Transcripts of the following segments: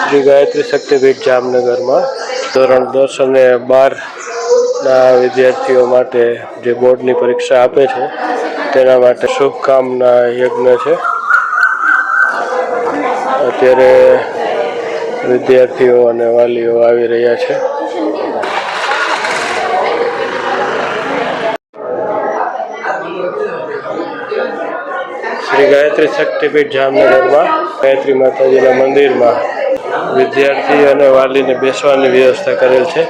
શ્રી ગાયત્રી શક્તિપીઠ જામનગરમાં ધોરણ 10 અને 12ના વિદ્યાર્થીઓ માટે જે બોર્ડની પરીક્ષા આપે છે તેના માટે શુભકામના યજ્ઞ છે. અત્યારે વિદ્યાર્થીઓ અને વાલીઓ આવી રહ્યા છે. શ્રી ગાયત્રી શક્તિપીઠ જામનગરમાં ગાયત્રી માતાજીના મંદિરમાં વિદ્યાર્થી અને વાલીને બેસવાની વ્યવસ્થા કરેલ છે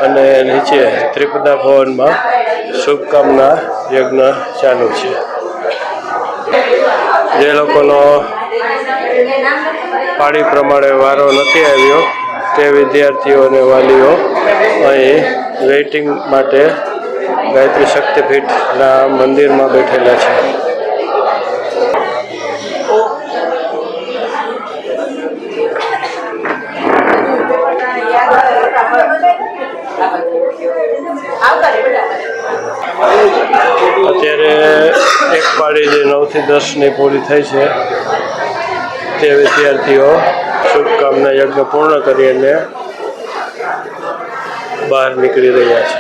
અને નીચે ત્રિપદા ભવનમાં શુભકામના યજ્ઞ ચાલુ છે. જે લોકોનો પાળી પ્રમાણે વારો નથી આવ્યો તે વિદ્યાર્થીઓ અને વાલીઓ અહીં વેઇટિંગ માટે ગાયત્રી શક્તિપીઠના મંદિરમાં બેઠેલા છે. અત્યારે એક પાળી જે 9 થી 10ની પૂરી થઈ છે તે વિદ્યાર્થીઓ શુભકામના યજ્ઞ પૂર્ણ કરીને બહાર નીકળી રહ્યા છે.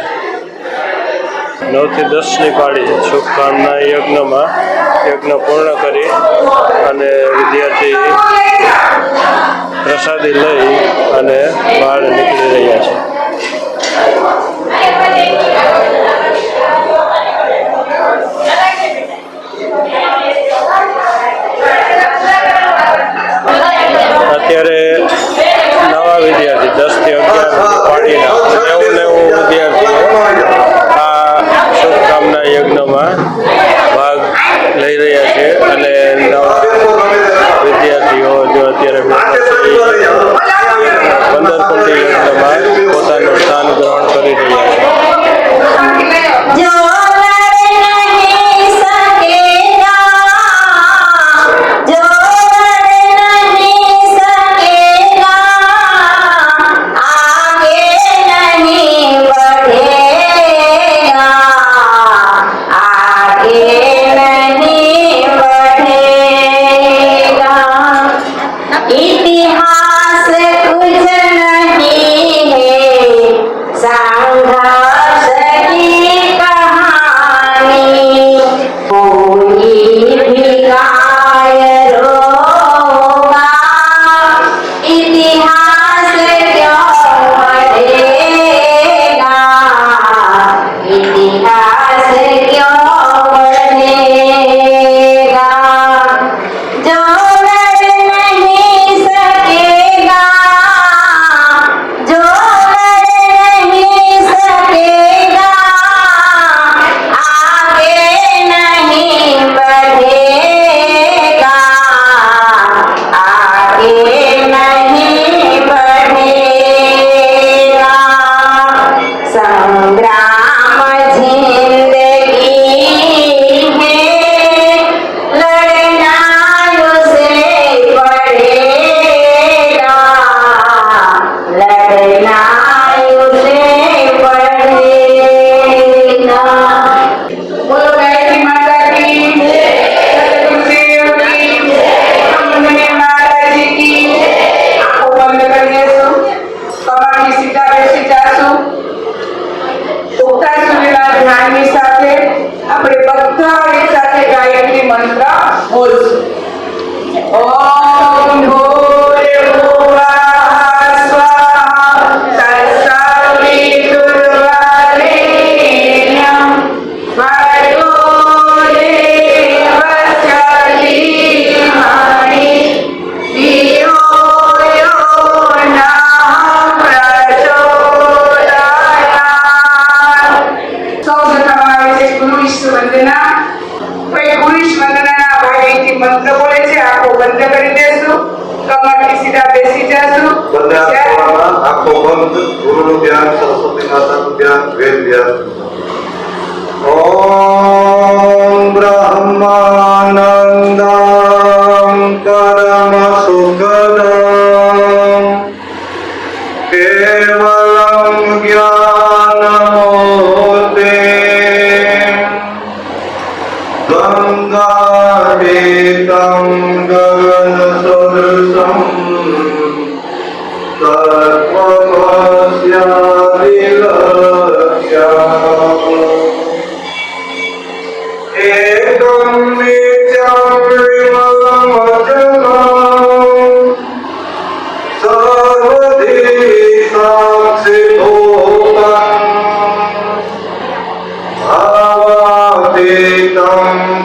9 થી 10ની પાળી શુભકામના યજ્ઞ પૂર્ણ કરી અને વિદ્યાર્થી પ્રસાદી લઈ અને બહાર નીકળી રહ્યા છે. અત્યારે નવા વિદ્યાર્થી 10 થી 11 પાડીના 90 વિદ્યાર્થીઓ આ શુભકામના યજ્ઞમાં ભાગ લઈ રહ્યા છે અને નવા વિદ્યાર્થીઓ જો અત્યારે 15 કોટી યજ્ઞમાં પોતાનું સ્થાન ગ્રહણ કરી રહ્યા છે. ओम ब्रह्मानंदं परम सुखदं केवलं ज्ञानमूर्ते गंगातीतं गगनसदृशं પુરુષમ સર્વસ્યાદિલક્ષ્યમ એકમ નિત્યમ વિમલમ અચલમ સર્વધી સાક્ષિભૂતમ ભાવાતીતમ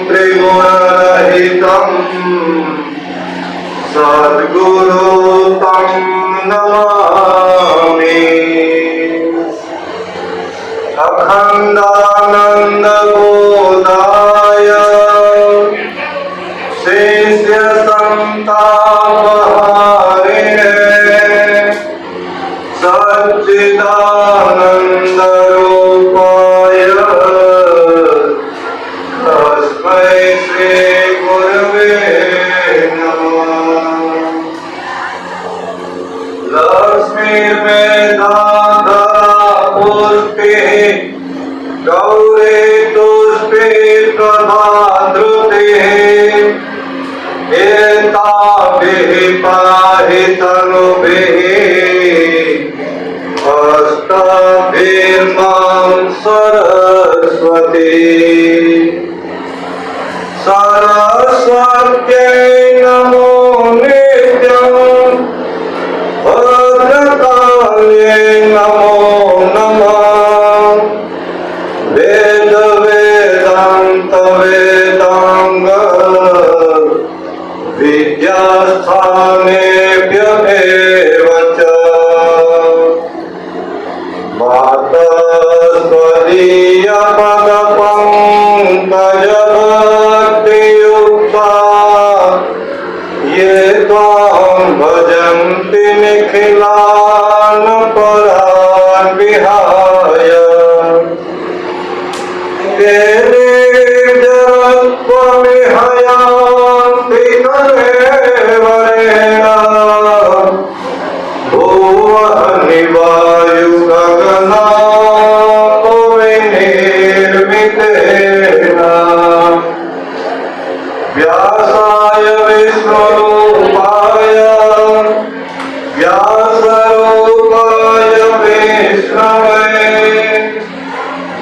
ત્રિગુણરહિતમ સદ્ગુરુ તમ નમામિ અખંડાનંદ બોધાય શિષ્ય સંતાપહારિણે સચ્ચિદાનંદ રૂપાય તસ્મૈ શ્રી ગુરવે નમઃ લક્ષ્મીર્મેધાધરા પુષ્પે ગૌરે તુષ્પે પ્રભાધૃતે एताभिः पाहि तनुभिः हस्ताभिर्मां सरस्वती सरस्वत्यै नमो नित्यं भद्रकाले नमो नमः वेद वेदान्त वेदांग विद्यास्थानेभ्यः एव च मातस्त्वदीय पदपङ्कजभक्तियुक्ता ये त्वां भजन्ति निखिलान् परान् विहाय ते निर्जरत्वमिहयान्ति कलेवरेण भुवः निवायु गगनापो विनिर्मितेन व्यासाय विष्णुरूपाय व्यासरूपाय विष्णवे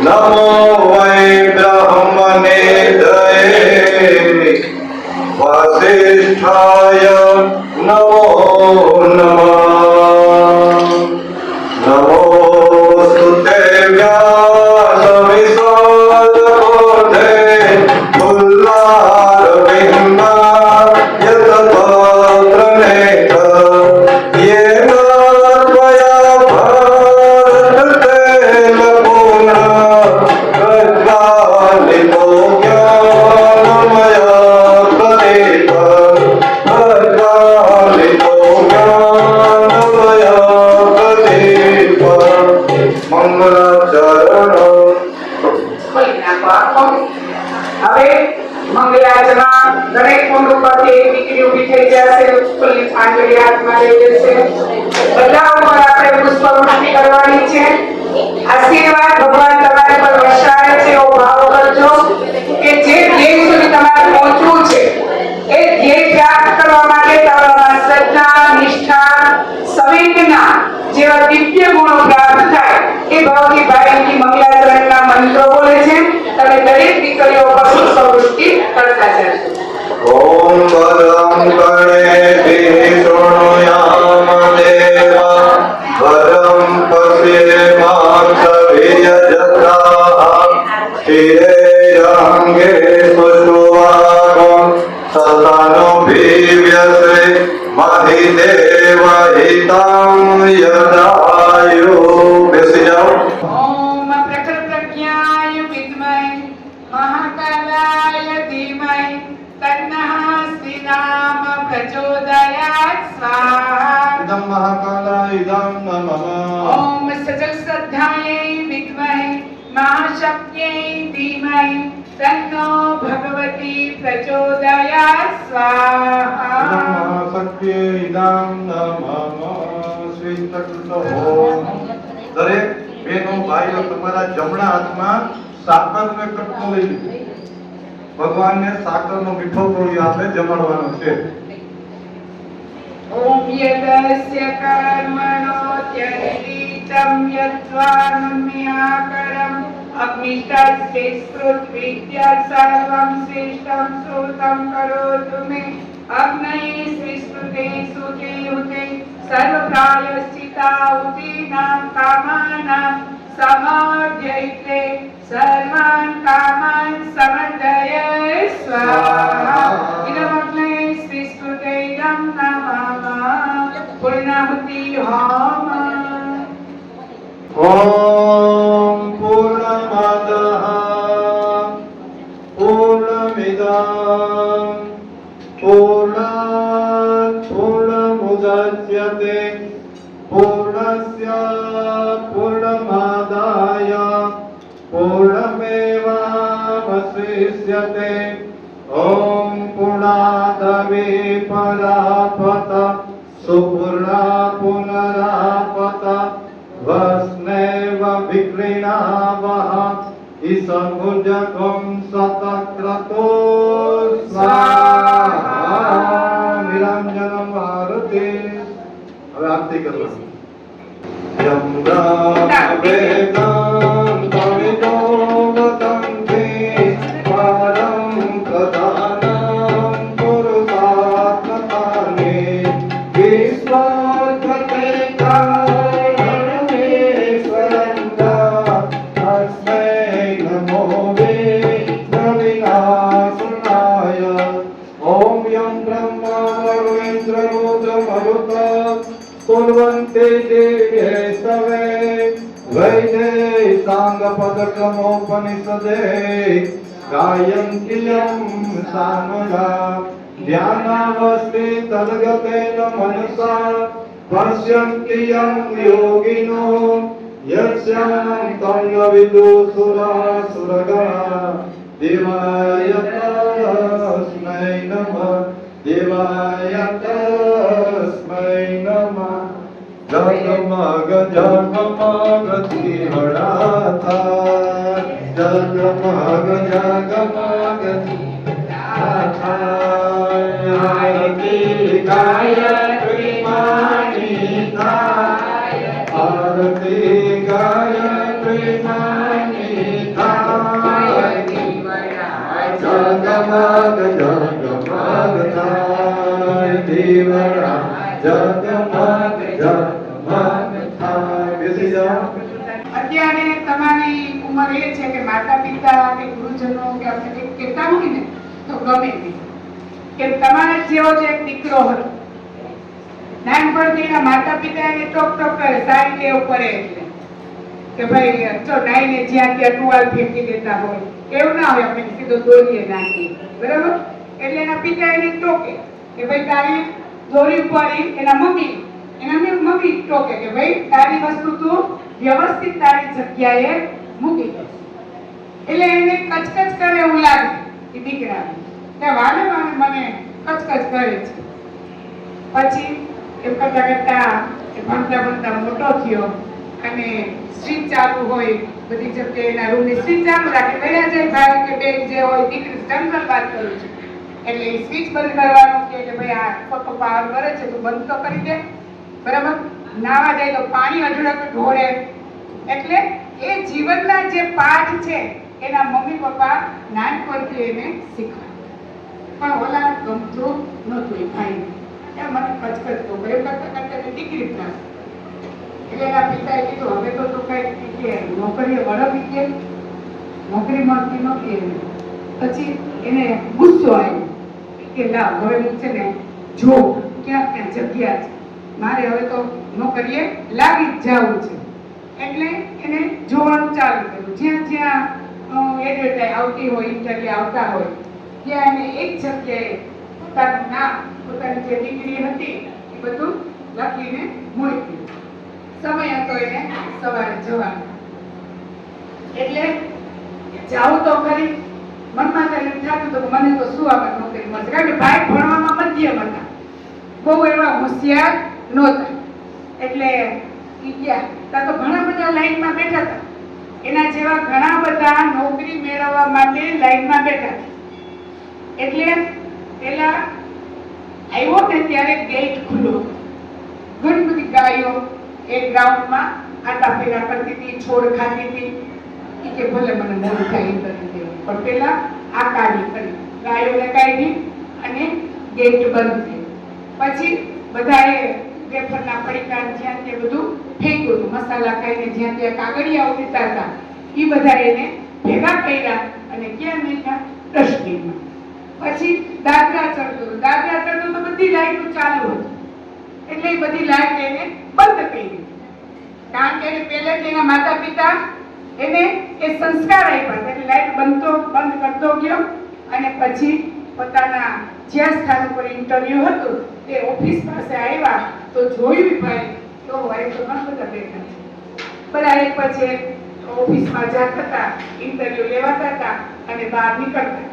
नमो वै ब्रह्मणे दये वसिष्ठाय नमो नमः नमोस्तुते व्यासविशालबुद्धे पुल्लारविन्दायतपत्रनेक येन त्वया भारतेन पुनः प्रज्वालितो ज्ञानमया प्रदीप प्रज्वालितो ज्ञानमया प्रदीप मंगलाचरण હવે મંગલાચના દરેક કુંડ ઉપરથી એક દીકરી ઊભી થઈ જશે, ફૂલની પાંજળી હાથમાં લઈ લેશે. બધા ઉપર આપણે પુષ્પવૃષ્ટિ કરવાની છે. આશીર્વાદ ભગવાન તમારી પર વરસાવે છે એવો ભાવ કરજો કે જે ધ્યેય સુધી તમારે પહોંચવું છે એ ધ્યેય પ્રાપ્ત કરવા માટે તમારામાં શ્રદ્ધા, નિષ્ઠા, સંવેદના જેવા દિવ્ય ગુણો પ્રાપ્ત થાય એ ભાવથી ભાઈની મંગલાચરણના મંત્રો બોલે છે. તમે દરેક દીકરીઓ પર પુષ્પવૃષ્ટિ કરતા જશો. ओम भद्रं कर्णेभिः शृणुयाम देवा भद्रं पश्येमाक्षभिर्यजत्राः स्थिरैरङ्गे सुष्ठुवागं सतनुभिव्यसे महिदेवहितं यदायु बेसी जाओ. ओम प्रखर प्रज्ञाय विद्महे महाकालाय धीमहि तन्नः श्रीराम प्रचोदयात् स्वाहा. इदं महाकालाय इदं नमः. ओम सजल श्रद्धायै विद्महे महाशक्त्यै धीमहि तन्नो भगवती प्रचोदयात् स्वाहा. महाशक्त्यै इदं नमः. श्री तत्व ओम. દરેક બહેનો ભાઈઓ તમારા જમણા હાથમાં સાકરનો કટકો લઈ લીધો. ભગવાનને સાકરનો મીઠો ગોળી આપણે જમાડવાનો છે. यदस्य कर्मणो त्यक्तं यद्वान्म्याकरम् अग्निष्टस्य स्मृत्विद्या सर्वं श्रेष्ठं श्रुतं करोतु मे अग्नये स्मृते सुते उते सर्वप्रायश्चिताहुतीनां कामानां समाध्यैते सर्वान् कामान् समर्पय स्वाहा इदमग्नये स्मृते इदं नमः पूर्णाहुति होम ॐ पूर्णमदः पूर्णमिदं पूर्णात् पूर्णमुदच्यते पूर्णस्य पूर्णमादाय पूर्णमेवावशिष्यते ॐ पूर्णादवे परापत सुपूर्णा पुनरापत वस्नेव विक्रीणावः ईशभुजकं शतक्रतो स्वाहा निरञ्जनम् आरते હવે આરતી કરવાની यं वेदं कवितो वदन्ति परं प्रधानं पुरुषार्थकाले विश्वार्थते कारणमेश्वरन्दा तस्मै नमो वेदविनाशनाय ॐ यं ब्रह्मा वरुणेन्द्ररुद्रमरुत कुर्वन्ते देवे सवे वैदे साङ्गपदक्रमोपनिषदे गायन्त्यं सामगा ध्यानावस्थे तद्गतेन मनसा पश्यन्ति यं योगिनो यस्यां तं विदुसुरासुरगणा देवाय तस्मै नमः देवाय तस्मै नमः जगमग जगमग दीवडाता जगमग जगमग दीवडाता आरती गायत्री मानिता आरती गायत्री मानिता जगमग जगमग थाय दीवड़ा जगमग जगमग थाय બેસી જાઓ અત્યારે તમારી ઉંમર એ છે કે માતા પિતા કે ગુરુજનો કે આપણે કંઈક કહેતા હોય ને તો ગમે નહીં કે તમારા જેવો જ એક દીકરો હતો નાનપણથી એના માતા પિતા એને ટોક ટોક કરે સારી ટેવ પડે એટલે કે ભાઈ જો નાઈને જ્યાં ત્યાં ટુવાલ ફેંકી દેતા હોય એવું ના હોય આપણે સીધો દોરીએ નાખીએ બરાબર એટલે એના પિતા એને ટોકે કે ભાઈ તારે દોરી પડી એના મમ્મી ટોકે કે ભાઈ તારી વસ્તુ તું વ્યવસ્થિત તારી જગ્યાએ મૂકી દે એટલે એને કચકચ કરે એવું લાગે એ દીકરાને કે વાલે મને કચકચ કરે છે પછી એમ કરતા કરતા ભણતા ભણતા મોટો થયો અને સ્વિચ ચાલુ હોય બધી જગ્યાએ એના રૂમની સ્વિચ ચાલુ રાખે ગયા જાય ભાઈ કે બેન જે હોય દીકરી જનરલ વાત કરું છું એટલે એ સ્વિચ બંધ કરવાનું કે ભાઈ આ ખોટો પાવર કરે છે તું બંધ તો કરી દે બરાબર નાવા જાય તો પાણી અઢળક ઢોળે એટલે એ જીવનના જે પાઠ છે એના મમ્મી પપ્પા નાનપણથી એને શીખવાડે પણ ઓલા ગમતું નહોતું એ ભાઈને એ મને કચકચ તો એમ કરતા કરતા દીકરી ના એટલે એના પિતાએ કીધું હવે તો તું કઈ કે નોકરીએ વળવી કે નોકરી મળતી નહોતી એને પછી એને ગુસ્સો આવ્યો કે લા હવે હું છે ને જો ક્યાં ક્યાં જગ્યા છે મારે હવે તો નોકરીએ લાગી જ જવું છે એટલે એને જોવાનું ચાલુ કર્યું જ્યાં જ્યાં એડવર્ટાઈઝ આવતી હોય ઇન્ટરવ્યુ આવતા હોય ત્યાં એને એક જગ્યાએ પોતાનું નામ પોતાની જે ડિગ્રી હતી એ બધું લખીને મૂકી સમય હતો એને સવારે જવાનો એટલે જાવું તો ખરી મનમાં તેને થતું તો મને તો શું આમાં નોકરી મળશે કારણ કે ભાઈ ભણવામાં મધ્યમ હતા બહુ એવા હોશિયાર નહોતા એટલે ત્યાં તો ઘણા બધા લાઈનમાં બેઠા હતા એના જેવા ઘણા બધા નોકરી મેળવવા માટે લાઈનમાં બેઠા હતા એટલે પેલા આવ્યો ને ત્યારે ગેટ ખુલ્લો એક ગ્રાઉન્ડમાં આટા ફેરા કરતી હતી, છોડ ખાતી હતી. ઈ કે ભલે મને મોડું થાય એમ કરી દેવું, પણ પેલા આ કાર્ય કરી ગાયોને કાઢી અને ગેટ બંધ થઈ. પછી બધાએ વેફરના પડીકા જ્યાં તે બધું ફેંક્યું હતું, મસાલા ખાઈને જ્યાં ત્યાં કાગળિયા ઉડતા હતા એ બધા એને ભેગા કર્યા અને ક્યાં નાખ્યા? ડસ્ટબિનમાં. પછી દાદરા ચડતું તો બધી લાઈટો ચાલુ હતી એટલે એ બધી લાઈટ એને બંધ કરી, કારણ કે એને પહેલેથી એના માતા પિતા એને એ સંસ્કાર આપ્યા એટલે લાઈટ બંધ કરતો ગયો. અને પછી પોતાના જ્યાં સ્થાન ઉપર ઇન્ટરવ્યુ હતું તે ઓફિસ પાસે આવ્યા તો જોયું ભાઈ તો ભાઈ તો ઘણા બધા બેઠા છે. બધા એક પછી ઓફિસમાં જતા હતા, ઇન્ટરવ્યુ લેવાતા હતા અને બહાર નીકળતા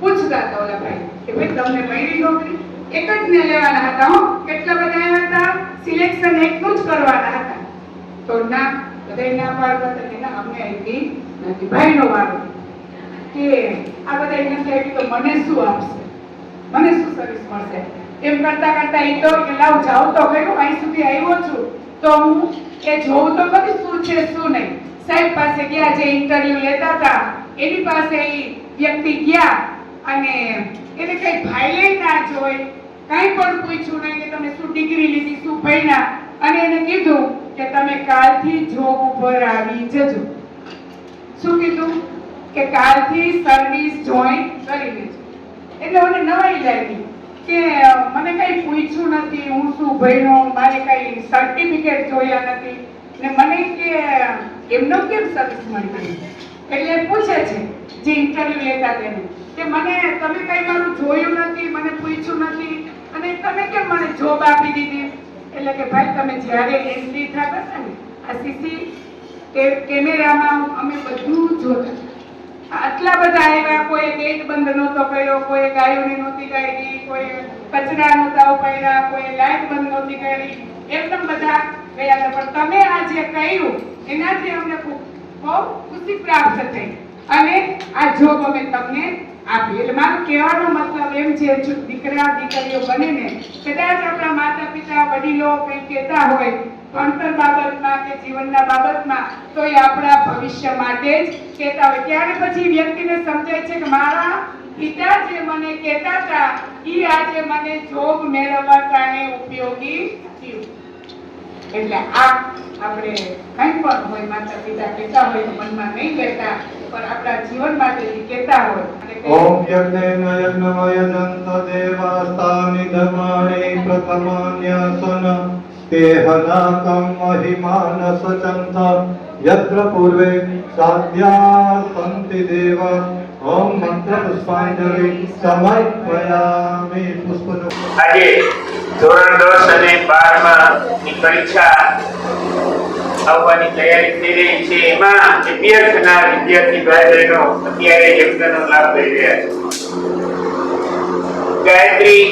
પૂછતા હતા ઓલા ભાઈ કે ભાઈ તમને મળી નોકરી? એક જ ને લેવાના હતા. હો, કેટલા બધા આવ્યા હતા, સિલેક્શન એકનું જ કરવાના હતા. તો ના, બધા ના પાડતા હતા કે ના અમને આવી નથી. ભાઈનો વારો કે આ બધા નથી આવી તો મને શું આપશે, મને શું સર્વિસ મળશે? એમ કરતા કરતા એ તો કે લાવ જાવ તો ખરું, અહીં સુધી આવ્યો છું તો હું એ જોઉં તો ખરી શું છે શું નહીં. સાહેબ પાસે ગયા, જે ઇન્ટરવ્યુ લેતા હતા એની પાસે એ વ્યક્તિ ગયા અને એને કઈ ફાઇલે ના જોઈ, કાંઈ પણ પૂછ્યું નહીં કે તમે શું ડિગ્રી લીધી, શું ભણ્યા, અને એને કીધું કે તમે કાલથી જોબ ઉપર આવી જજો. શું કીધું? કે કાલથી સર્વિસ જોઈન કરી લેજો. એટલે મને નવાઈ લાગી કે મને કઈ પૂછ્યું નથી, હું શું ભણ્યો, મારે કઈ સર્ટિફિકેટ જોયા નથી ને મને કે એમનો કેમ સર્વિસ મળી ગઈ. એટલે પૂછે છે જે ઇન્ટરવ્યુ લેતા તેને કે મને તમે કઈ મારું જોયું નથી, મને પૂછ્યું નથી અને તમે કેમ મને જોબ આપી દીધી? એટલે કે ભાઈ તમે જ્યારે એન્ટ્રી થતા હતા ને આ સીસી કેમેરામાં અમે બધું જોતા, આટલા બધા આવ્યા, કોઈ ગેટ બંધ નહોતો કર્યો, કોઈ ગાયોને નહોતી કાઢી, કોઈ કચરા નહોતા ઉપાડ્યા, કોઈ લાઈટ બંધ નહોતી કરી, એકદમ બધા ગયા હતા. પણ તમે આ જે કર્યું એનાથી અમને બહુ ખુશી પ્રાપ્ત થઈ અને આ જોબ અમે તમને આપી. એટલે મારો કહેવાનો મતલબ એમ છે, દીકરા દીકરીઓ બને ને કદાચ આપણા માતા પિતા વડીલો કંઈ કહેતા હોય ભણતર બાબતમાં કે જીવનના બાબતમાં, તો એ આપણા ભવિષ્ય માટે જ કહેતા હોય. ત્યારે પછી વ્યક્તિને સમજાય છે કે મારા પિતા જે મને કહેતા હતા એ આજે મને જોબ મેળવવા કારણે ઉપયોગી થયું. એટલે આ આપણે કંઈ પણ હોય માતા પિતા કહેતા હોય તો મનમાં નહીં લેતા, પણ આપણા જીવન માટે કહેતા હોય. ઓમ યજ્ઞેન યજ્ઞમયજંત દેવાસ્તાનિ ધર્માણિ પ્રથમાન્યસન તેહનાકં મહિમાન સચંત યત્ર પૂર્વે સાધ્યા સંતિ દેવ. ઓમ મંત્ર પુષ્પાંજલિ સમર્પયામિ. પુષ્પનો આજે ધોરણ 10 અને 12 ની પરીક્ષા આવવાની તૈયારી થઈ રહી છે. એમાં અભ્યાસના વિદ્યાર્થી ભાઈ બહેનો અત્યારે યજ્ઞનો લાભ લઈ રહ્યા છે. ગાયત્રી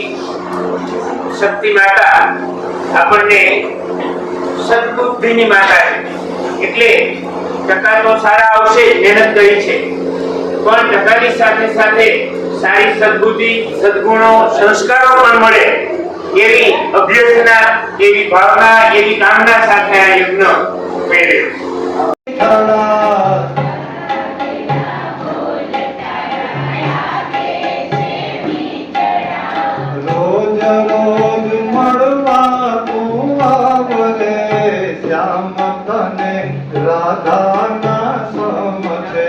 શક્તિ માતા આપણને સદબુદ્ધિની માતા છે. એટલે ટકા તો સારા આવશે, મહેનત કરી છે, પણ ટકાની સાથે સાથે સારી સદબુદ્ધિ, સદગુણો, સંસ્કારો પણ મળે એવી અભ્યર્થના, એવી ભાવના, એવી કામના સાથે આ યજ્ઞ પહેરે. રોજ રોજ મળવા તું આવરે, શ્યામ તને રાધાના સમજે.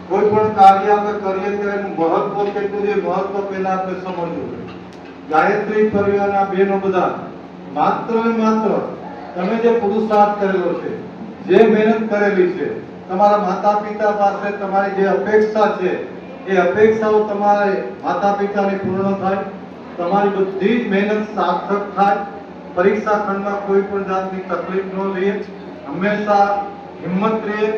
કોઈ પણ કાર્ય આપણે કરીએ ત્યારે એનું મહત્વ કેટલું છે, મહત્વ પહેલા આપણે સમજવું જોઈએ. ગાયત્રી પરિવારના બહેનો બધા માત્ર ને માત્ર તમે જે પુરુષાર્થ કરેલો છે, જે મહેનત કરેલી છે, તમારા માતા પિતા પાસે તમારી જે અપેક્ષા છે એ અપેક્ષાઓ તમારે માતા પિતાની પૂર્ણ થાય, તમારી બધી જ મહેનત સાર્થક થાય, પરીક્ષા ખંડમાં કોઈ પણ જાતની તકલીફ ન રહે, હંમેશા હિંમત રહે.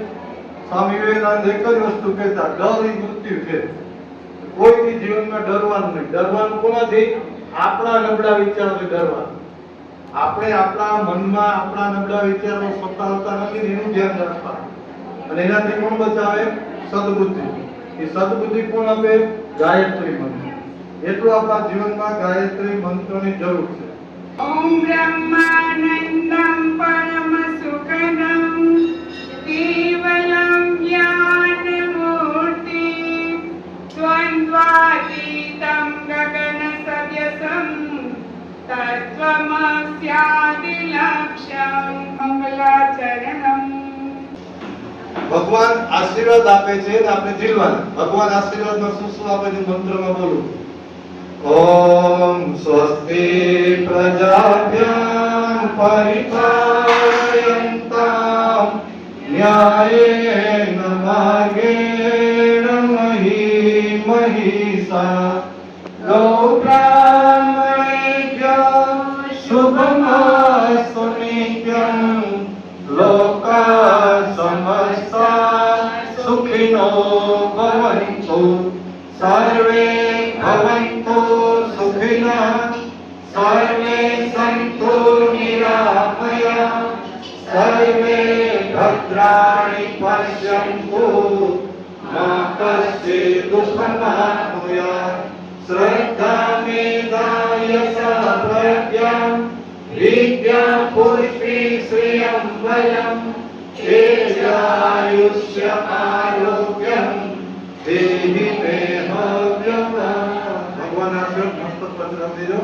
સ્વામી વિવેકાનંદ એક જ વસ્તુ કહેતા, ડર એ મૃત્યુ છે. કોઈથી જીવનમાં ડરવાનું નહીં. ડરવાનું કોનાથી? આપણા નબળા વિચારોથી ડરવાનું. આપણે આપણા મનમાં આપણા નબળા વિચારો સતાવતા નથી, એનું ધ્યાન રાખવાનું. અને એનાથી કોણ બચાવે? સદબુદ્ધિ. એ સદબુદ્ધિ કોણ આપે? ગાયત્રી મંત્ર. એટલું આપણા જીવનમાં ગાયત્રી મંત્રની જરૂર છે. ॐ ब्रह्मानन्दं परमसुखदं केवलं ज्ञानमूर्तिं द्वन्द्वातीतं गगनसदृशं तत्त्वमस्यादिलक्ष्यं मंगलाचरणम्। ભગવાન આશીર્વાદ આપે છે ને આપણે જીલવાના. ભગવાન આશીર્વાદમાં શું શું આપે છે મંત્રમાં બોલું. ઓમ સ્વસ્તિ પ્રજાભ્યામ પરિપાલયન્તામ ન્યાયેન માર્ગેણ મહી મહિષા ગૌબ્રાહ્મણેભ્યો શુભમસ્તુ નિત્યં લોકા સમસ્તા સુખિનો ભવन्तु सर्वे भवन्तु सुखिनः सर्वे सन्तु निरामया सर्वे भद्राणि पश्यन्तु मा कश्चित् दुःखमाप्नुयात् श्रद्धामेधाय प्रज्ञां विद्यां पुष्टि श्रियं वयं तेजायुष्य आरोग्यं देहि मे हव्यम्। भगवान आश्रम मस्तक पर रख दीजिए।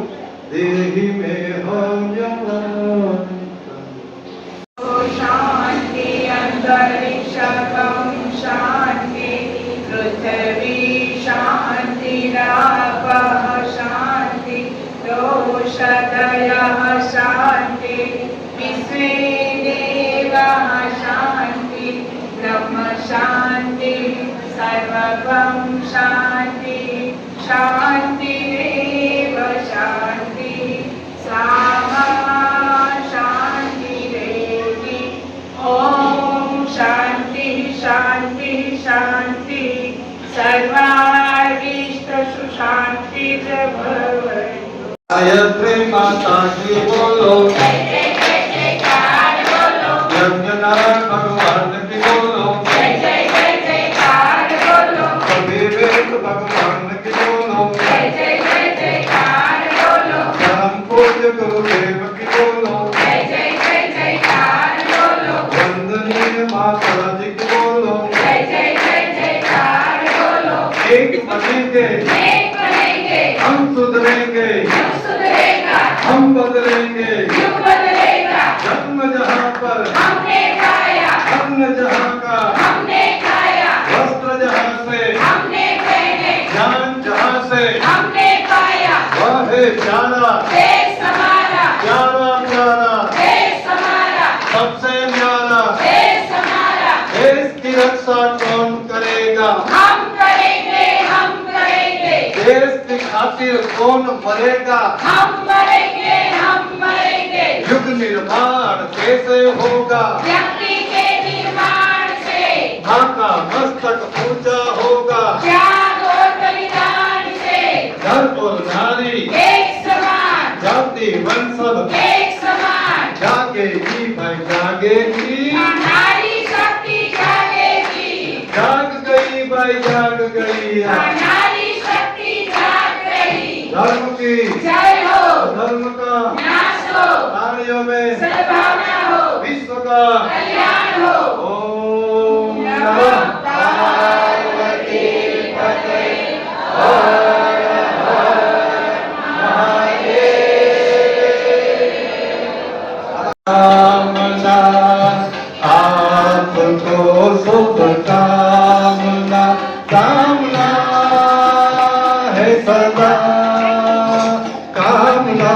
देहि मे हव्यम्। शांति अंतरिक्षं शांति पृथ्वी शांति रापः शांति दोषदयः शांति विश्वे देवाः शांति ब्रह्म शांति सर्वं शांति शांतिरेव शांति सामा शांतिरेवि। ओम शांति शांति शांति सर्वाभीष्टसु शांतिर्भवतु। गायत्री माता की बोलो। जय जय जय जयकार बोलो। यज्ञनारायण भगवान की बोलो। जय जय जय जयकार बोलो। विवेक भगवान की बोलो। जय जय जय जयकार बोलो। परम पूज्य गुरुदेव की बोलो। जय जय जय जयकार बोलो। वंदनीय माता जी की बोलो। जय जय जय जयकार बोलो। एक बनेंगे हम सुधरेंगे हम बदलेंगे युग बदलेगा जन्म जहाँ पर हमने खाया अन्न जहाँ का हमने खाया वस्त्र जहाँ से हमने पहने ज्ञान जहाँ से हमने पाया वह है प्यारा देश हमारा प्यारा प्यारा देश हमारा सबसे न्यारा देश हमारा देश की रक्षा कौन करेगा हम करेंगे हम करेंगे देश की खातिर कौन मरेगा हम मरेंगे हम मरेंगे युग निर्माण कैसे होगा व्यक्ति के निर्माण से माँ का मस्तक ऊंचा होगा त्याग और बलिदान से नर और नारी एक समान जाति वंशज एक समान जागेगी भाई जागेगी नारी शक्ति जागेगी जाग गई भाई जाग गई नारी शक्ति जाग गई धर्म की जय हो धर्म का नाश हो प्राणियों में सद्भावना हो विश्व का कल्याण हो ओम नमः नमः पार्वती पते कामना आपको शुभ कामना कामना है सदा कामना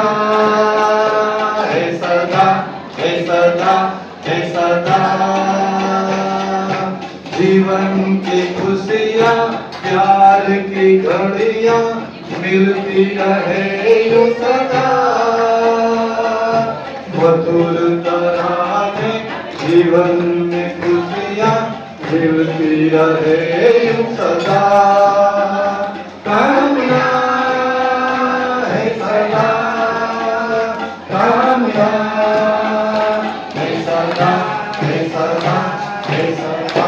है सदा है सदा है सदा जीवन की खुशियाँ प्यार की घड़ियाँ मिलती रहे यूं सदा मधुर तराने जीवन में खुशियाँ मिलती रहे यूं सदा कामना है सदा कामना है सदा है सदा है सदा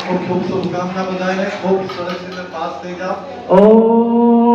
खूब खूब शुभकामना बताए खूब सरस से पास ले जाओ। ओम